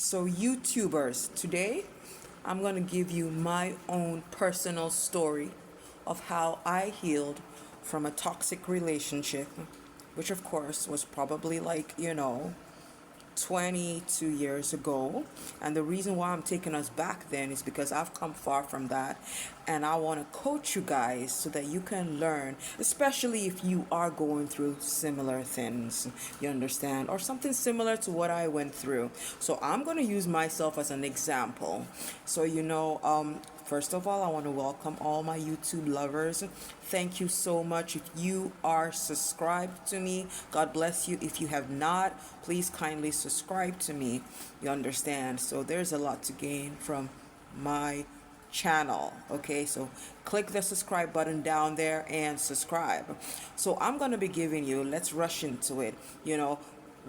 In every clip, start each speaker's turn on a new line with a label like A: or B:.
A: So, YouTubers, today I'm going to give you my own personal story of how I healed from a toxic relationship, which, of course, was probably 22 years ago. And the reason why I'm taking us back then is because I've come far from that. And I want to coach you guys so that you can learn, especially if you are going through similar things, you understand, or something similar to what I went through. So I'm going to use myself as an example. So, first of all, I want to welcome all my YouTube lovers. Thank you so much. If you are subscribed to me, God bless you. If you have not, please kindly subscribe to me. You understand? So there's a lot to gain from my channel. Okay, so click the subscribe button down there and subscribe. So I'm going to be giving you, let's rush into it.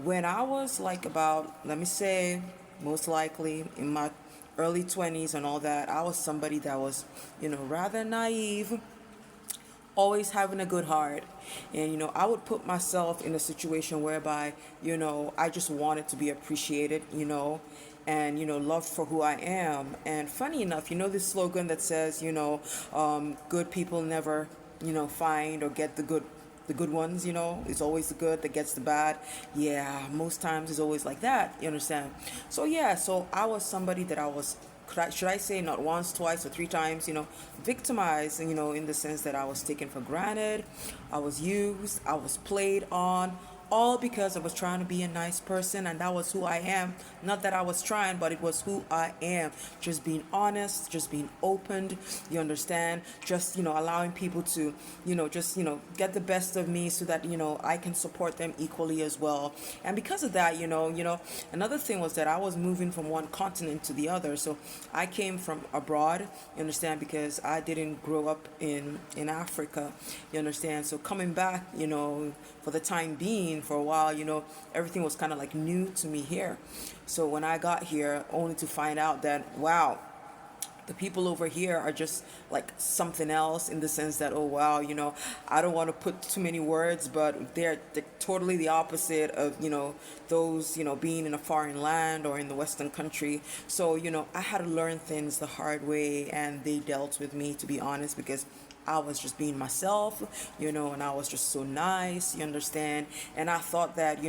A: When I was like about, let me say, most likely in my early 20s and all that, I was somebody that was, rather naive, always having a good heart. And, I would put myself in a situation whereby, I just wanted to be appreciated, and, loved for who I am. And funny enough, this slogan that says, good people never, find or get the good ones, it's always the good that gets the bad. Yeah, most times it's always like that, you understand? So yeah, so I was somebody that I was, should I say, not once, twice, or three times, victimized, in the sense that I was taken for granted, I was used, I was played on, all because I was trying to be a nice person, and that was who I am. Not that I was trying, but it was who I am. Just being honest, just being open, you understand? Just, allowing people to, get the best of me so that, I can support them equally as well. And because of that, another thing was that I was moving from one continent to the other. So I came from abroad, you understand, because I didn't grow up in Africa, you understand? So coming back, for the time being, for a while, everything was kind of like new to me here. So when I got here, only to find out that, wow, the people over here are just like something else, in the sense that, oh wow, I don't want to put too many words, but they're totally the opposite of, those, being in a foreign land or in the Western country. So, I had to learn things the hard way, and they dealt with me, to be honest, because I was just being myself, and I was just so nice, you understand? And I thought that,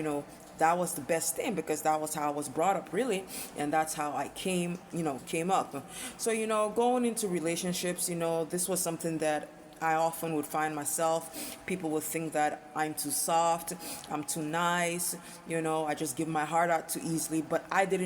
A: that was the best thing, because that was how I was brought up, really, and that's how I came up. So, going into relationships, this was something that I often would find myself. People would think that I'm too soft, I'm too nice, I just give my heart out too easily, but I didn't